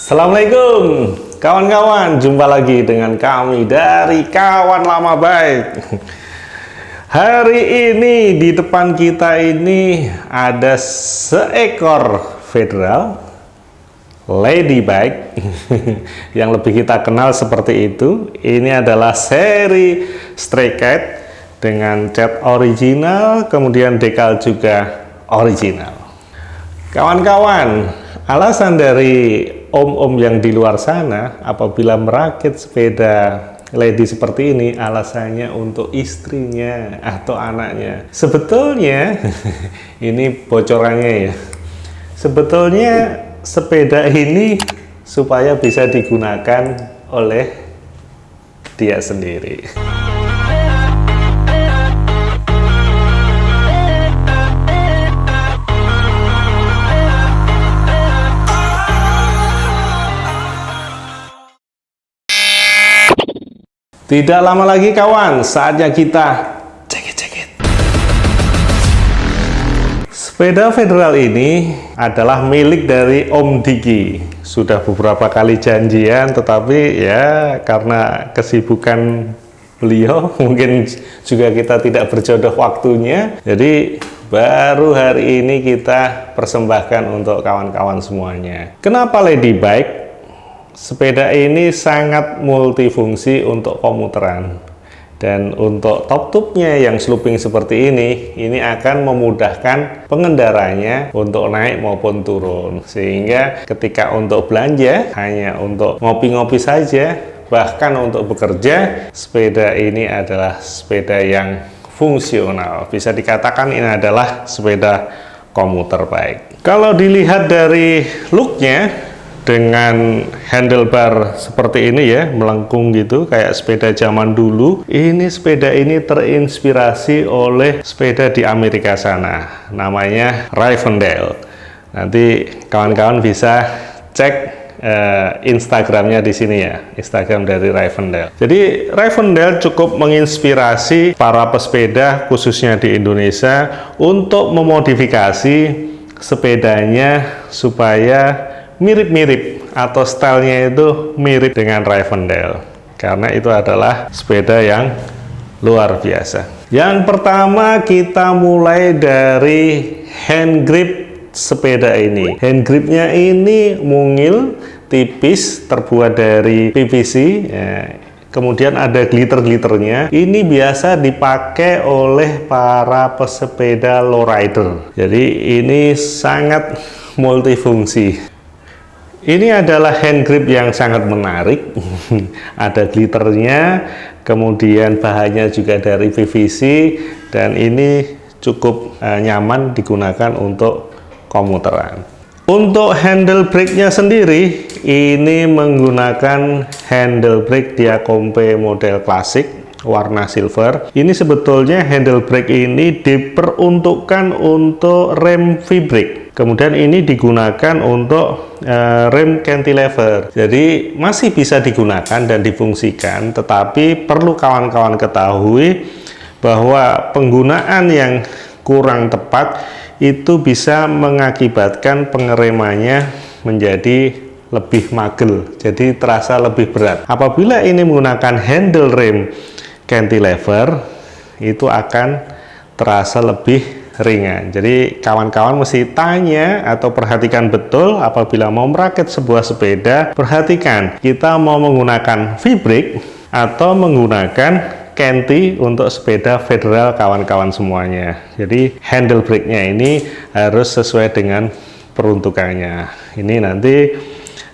Assalamualaikum kawan-kawan, jumpa lagi dengan kami dari Kawan Lama Baik. Hari ini di depan kita ini ada seekor federal ladybug yang lebih kita kenal seperti itu. Ini adalah seri Stray Cat dengan cat original, kemudian dekal juga original. Kawan-kawan, alasan dari om-om yang di luar sana apabila merakit sepeda lady seperti ini, alasannya untuk istrinya atau anaknya. Sebetulnya ini bocorannya ya, sebetulnya sepeda ini supaya bisa digunakan oleh dia sendiri. Tidak lama lagi kawan, saatnya kita cekit-cekit. Sepeda federal ini adalah milik dari Om Diki. Sudah beberapa kali janjian, tetapi ya karena kesibukan beliau, mungkin juga kita tidak berjodoh waktunya. Jadi baru hari ini kita persembahkan untuk kawan-kawan semuanya. Kenapa ladybug? Sepeda ini sangat multifungsi untuk komuteran, dan untuk top tubnya yang slooping seperti ini akan memudahkan pengendaranya untuk naik maupun turun, sehingga ketika untuk belanja hanya untuk ngopi-ngopi saja, bahkan untuk bekerja, sepeda ini adalah sepeda yang fungsional. Bisa dikatakan ini adalah sepeda komuter bike. Kalau dilihat dari looknya, dengan handlebar seperti ini ya, melengkung gitu kayak sepeda zaman dulu. Ini sepeda ini terinspirasi oleh sepeda di Amerika sana, namanya Rivendell. Nanti kawan-kawan bisa cek Instagramnya di sini ya, Instagram dari Rivendell. Jadi Rivendell cukup menginspirasi para pesepeda khususnya di Indonesia untuk memodifikasi sepedanya supaya mirip-mirip atau stylenya itu mirip dengan Rivendell, karena itu adalah sepeda yang luar biasa. Yang pertama kita mulai dari hand grip sepeda ini. Hand gripnya ini mungil, tipis, terbuat dari PVC ya. Kemudian ada glitter-glitternya. Ini biasa dipakai oleh para pesepeda lowrider. Jadi ini sangat multifungsi. Ini adalah hand grip yang sangat menarik. Ada glitternya, kemudian bahannya juga dari PVC, dan ini cukup nyaman digunakan untuk komuteran. Untuk handle brake-nya sendiri, ini menggunakan handle brake Diacompe model klasik warna silver. Ini sebetulnya handle brake ini diperuntukkan untuk rem V-brake. Kemudian ini digunakan untuk rem cantilever. Jadi masih bisa digunakan dan difungsikan, tetapi perlu kawan-kawan ketahui bahwa penggunaan yang kurang tepat itu bisa mengakibatkan pengeremannya menjadi lebih magel, jadi terasa lebih berat. Apabila ini menggunakan handle rem cantilever, itu akan terasa lebih ringan. Jadi kawan-kawan mesti tanya atau perhatikan betul apabila mau merakit sebuah sepeda. Perhatikan, kita mau menggunakan V-brake atau menggunakan canti untuk sepeda federal kawan-kawan semuanya. Jadi handle brake-nya ini harus sesuai dengan peruntukannya. Ini nanti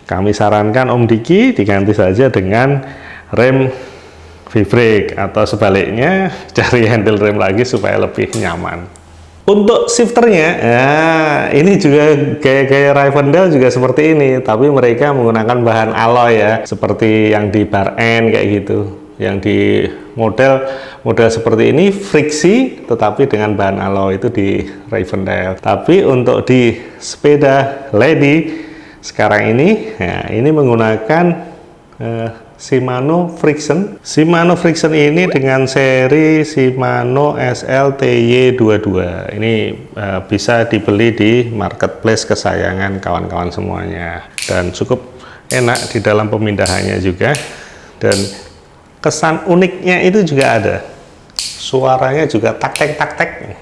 kami sarankan Om Diki diganti saja dengan rem V-brake, atau sebaliknya cari handle rem lagi supaya lebih nyaman. Untuk shifternya, nah ini juga kayak Rivendell juga seperti ini, tapi mereka menggunakan bahan alloy ya, seperti yang di Bar N kayak gitu. Yang di model seperti ini friksi, tetapi dengan bahan alloy itu di Rivendell. Tapi untuk di sepeda lady sekarang ini, nah ini menggunakan Shimano Friction. Shimano Friction ini dengan seri Shimano SLTY22. Ini bisa dibeli di marketplace kesayangan kawan-kawan semuanya, dan cukup enak di dalam pemindahannya juga, dan kesan uniknya itu juga ada, suaranya juga tak-tek.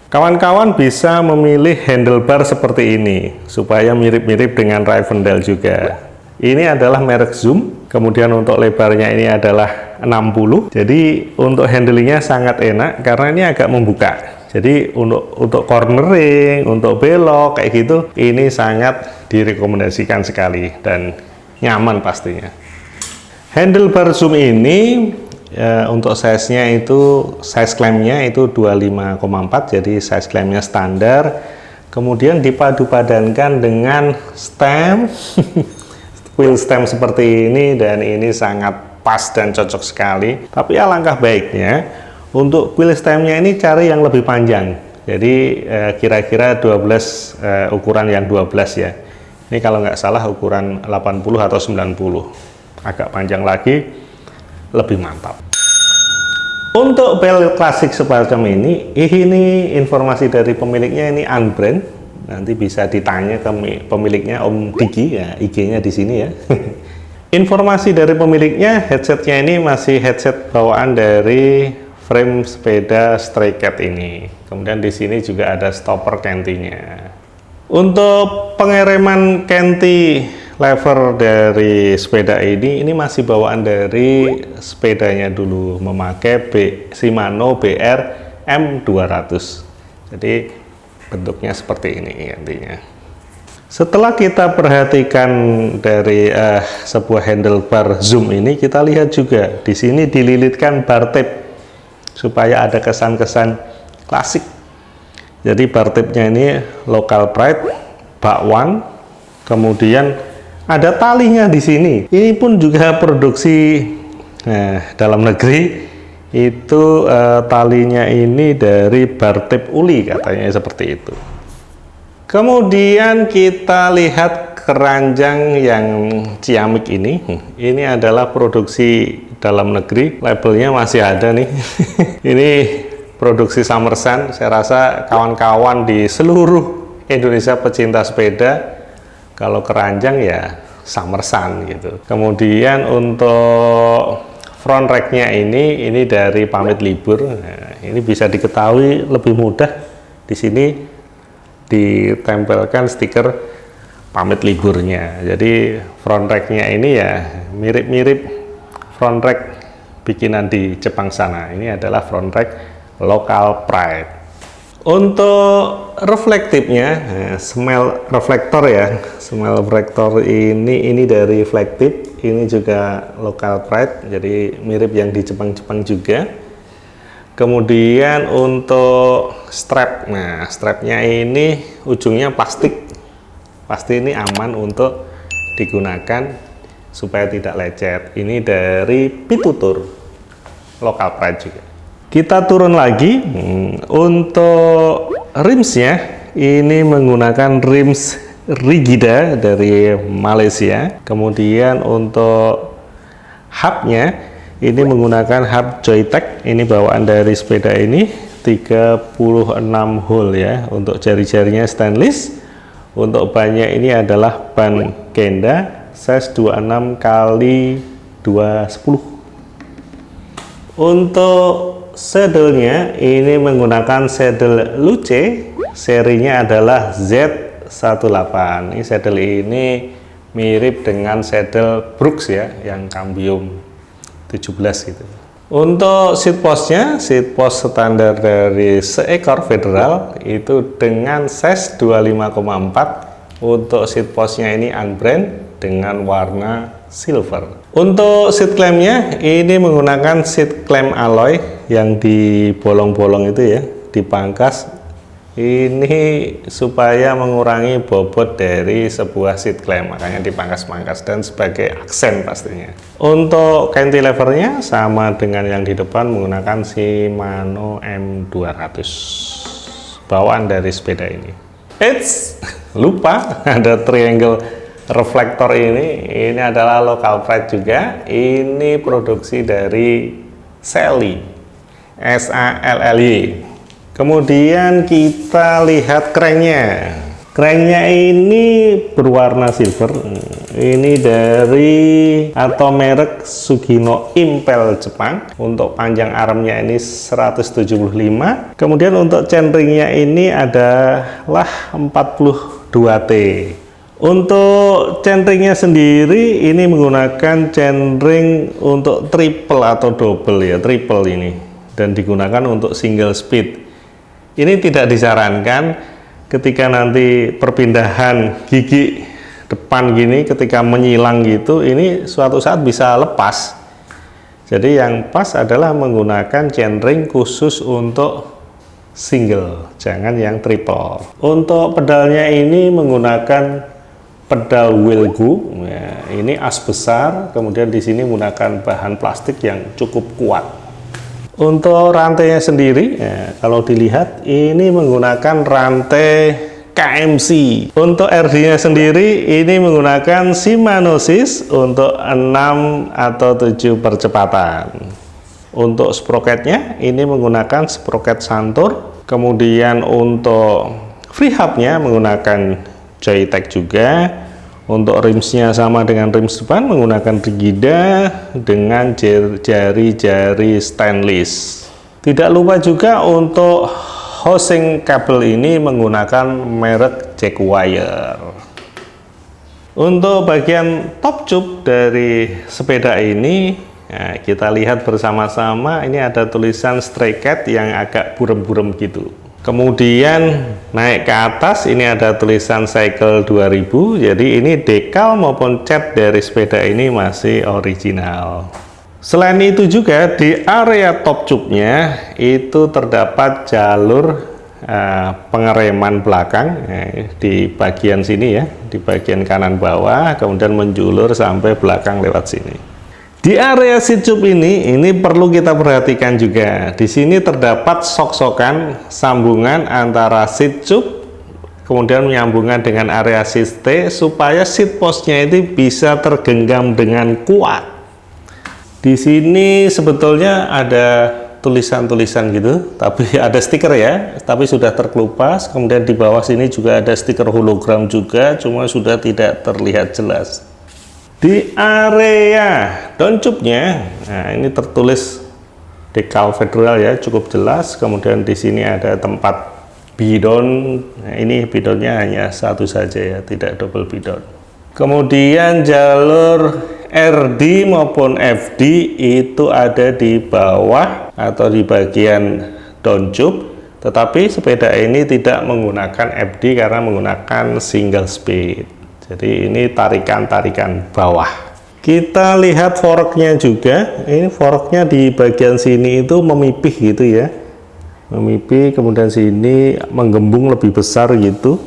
Kawan-kawan bisa memilih handlebar seperti ini supaya mirip-mirip dengan Rivendell juga. Ini adalah merek Zoom, kemudian untuk lebarnya ini adalah 60. Jadi untuk handlingnya sangat enak karena ini agak membuka. Jadi untuk cornering, untuk belok kayak gitu, ini sangat direkomendasikan sekali dan nyaman pastinya. Handlebar Zoom ini untuk size-nya itu, size klaimnya itu 25,4, jadi size klaimnya standar. Kemudian dipadu-padankan dengan stem, wheel stem seperti ini, dan ini sangat pas dan cocok sekali. Tapi alangkah baiknya untuk wheel stemnya ini cari yang lebih panjang. Jadi kira-kira 12, ukuran yang 12 ya. Ini kalau nggak salah ukuran 80 atau 90. Agak panjang lagi, lebih mantap. Untuk bel klasik semacam ini informasi dari pemiliknya ini unbrand. Nanti bisa ditanya ke pemiliknya, Om Diki, ya, IG-nya di sini ya. Informasi dari pemiliknya, headsetnya ini masih headset bawaan dari frame sepeda Stray Cat ini. Kemudian di sini juga ada stopper cantinya. Untuk pengereman canti lever dari sepeda ini masih bawaan dari sepedanya dulu, memakai Shimano BR M200. Jadi bentuknya seperti ini intinya. Setelah kita perhatikan dari sebuah handlebar Zoom ini, kita lihat juga di sini dililitkan bar tape supaya ada kesan-kesan klasik. Jadi bar tape-nya ini local pride, bakwan, kemudian ada talinya di sini. Ini pun juga produksi dalam negeri. Itu talinya ini dari bar tape uli, katanya seperti itu. Kemudian kita lihat keranjang yang ciamik ini. Ini adalah produksi dalam negeri, labelnya masih ada nih. Ini produksi Summersun. Saya rasa kawan-kawan di seluruh Indonesia pecinta sepeda, kalau keranjang ya Summersun gitu. Kemudian untuk front racknya ini dari Pamit Libur. Nah, ini bisa diketahui lebih mudah. Di sini ditempelkan stiker Pamit Liburnya. Jadi front racknya ini ya mirip-mirip front rack bikinan di Jepang sana. Ini adalah front rack local pride. Untuk reflektifnya, smell reflektor ya, smell reflektor ini dari Flagtip, ini juga local pride, jadi mirip yang di Jepang-Jepang juga. Kemudian untuk strap, nah strapnya ini ujungnya plastik, pasti ini aman untuk digunakan supaya tidak lecet. Ini dari Pitutur, local pride juga. Kita turun lagi. Untuk rimsnya ini menggunakan rims Rigida dari Malaysia. Kemudian untuk hubnya ini menggunakan hub Joytech, ini bawaan dari sepeda ini 36 hole ya. Untuk jari-jarinya stainless. Untuk bannya ini adalah ban Kenda size 26 x 210. Untuk saddle-nya ini menggunakan saddle Luce, serinya adalah Z18. Ini saddle ini mirip dengan saddle Brooks ya, yang Cambium 17 gitu. Untuk seat post-nya, seat post standar dari seekor Federal itu dengan size 25,4. Untuk seat post-nya ini unbrand dengan warna silver. Untuk seat clamp-nya ini menggunakan seat clamp alloy yang di bolong-bolong itu ya, dipangkas. Ini supaya mengurangi bobot dari sebuah seat clamp, makanya dipangkas-pangkas dan sebagai aksen pastinya. Untuk cantilevernya sama dengan yang di depan, menggunakan Shimano M200 bawaan dari sepeda ini. Eits, lupa ada triangle reflektor ini adalah local pride juga. Ini produksi dari Sally, SALLY. Kemudian kita lihat kerennya. Cranknya ini berwarna silver. Ini dari atau merek Sugino Impel Jepang. Untuk panjang armnya ini 175. Kemudian untuk chainringnya ini adalah 42T. Untuk chainringnya sendiri ini menggunakan chainring untuk triple atau double ya, triple ini, dan digunakan untuk single speed. Ini tidak disarankan ketika nanti perpindahan gigi depan gini, ketika menyilang gitu, ini suatu saat bisa lepas. Jadi yang pas adalah menggunakan chainring khusus untuk single, jangan yang triple. Untuk pedalnya ini menggunakan pedal wheelgu, ya, ini as besar, kemudian di sini menggunakan bahan plastik yang cukup kuat. Untuk rantainya sendiri, ya, kalau dilihat ini menggunakan rantai KMC. Untuk RD-nya sendiri ini menggunakan Shimano SIS untuk 6 atau 7 percepatan. Untuk sprocketnya ini menggunakan sprocket Santur. Kemudian untuk free hubnya menggunakan Joytech juga. Untuk rimsnya sama dengan rims depan, menggunakan Rigida dengan jari-jari stainless. Tidak lupa juga untuk housing kabel ini menggunakan merek Jackwire. Untuk bagian top tube dari sepeda ini, nah, kita lihat bersama-sama, ini ada tulisan Stray Cat yang agak burem-burem gitu. Kemudian naik ke atas ini ada tulisan Cycle 2000, jadi ini dekal maupun cat dari sepeda ini masih original. Selain itu juga di area top tube-nya itu terdapat jalur pengereman belakang di bagian sini ya, di bagian kanan bawah, kemudian menjulur sampai belakang lewat sini. Di area seat tube ini perlu kita perhatikan juga. Di sini terdapat sok-sokan sambungan antara seat tube kemudian menyambungkan dengan area seat T supaya seat post-nya itu bisa tergenggam dengan kuat. Di sini sebetulnya ada tulisan-tulisan gitu, tapi ada stiker ya, tapi sudah terkelupas. Kemudian di bawah sini juga ada stiker hologram juga, cuma sudah tidak terlihat jelas. Di area downtube-nya, nah ini tertulis Dekal Federal ya, cukup jelas. Kemudian di sini ada tempat bidon. Nah, ini bidonnya hanya satu saja ya, tidak double bidon. Kemudian jalur RD maupun FD itu ada di bawah atau di bagian downtube. Tetapi sepeda ini tidak menggunakan FD karena menggunakan single speed. Jadi ini tarikan-tarikan bawah. Kita lihat forknya juga. Ini forknya di bagian sini itu memipih gitu ya. Memipih, kemudian sini menggembung lebih besar gitu.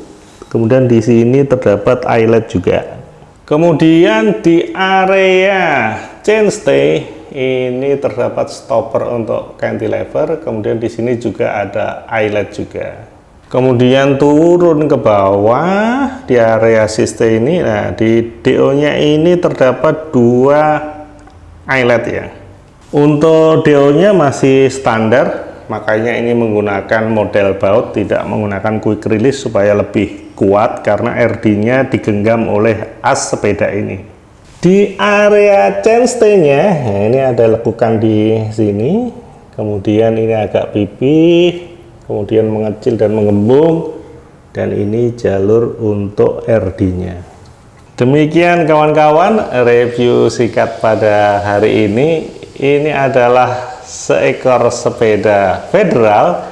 Kemudian di sini terdapat eyelet juga. Kemudian di area chainstay ini terdapat stopper untuk cantilever. Kemudian di sini juga ada eyelet juga. Kemudian turun ke bawah di area sistem ini, nah di DO-nya ini terdapat 2 eyelet ya. Untuk DO-nya masih standar, makanya ini menggunakan model baut, tidak menggunakan quick release supaya lebih kuat karena RD-nya digenggam oleh as sepeda ini. Di area chainstay-nya, nah ini ada lekukan di sini, kemudian ini agak pipih, kemudian mengecil dan menggembung, dan ini jalur untuk RD-nya. Demikian kawan-kawan review singkat pada hari ini. Ini adalah seekor sepeda Federal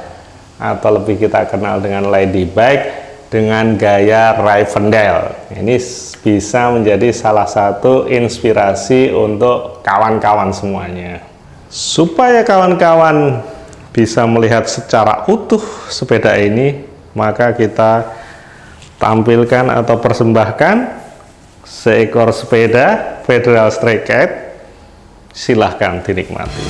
atau lebih kita kenal dengan Lady Bike dengan gaya Rivendell. Ini bisa menjadi salah satu inspirasi untuk kawan-kawan semuanya. Supaya kawan-kawan bisa melihat secara utuh sepeda ini, maka kita tampilkan atau persembahkan seekor sepeda Federal Stray Cat. Silahkan dinikmati.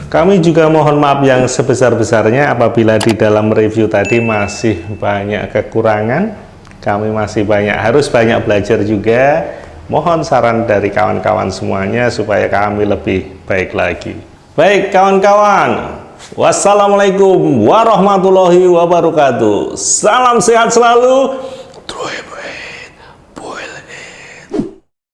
Kami juga mohon maaf yang sebesar-besarnya apabila di dalam review tadi masih banyak kekurangan. Kami masih harus banyak belajar juga. Mohon saran dari kawan-kawan semuanya supaya kami lebih baik lagi. Baik kawan-kawan, wassalamualaikum warahmatullahi wabarakatuh. Salam sehat selalu.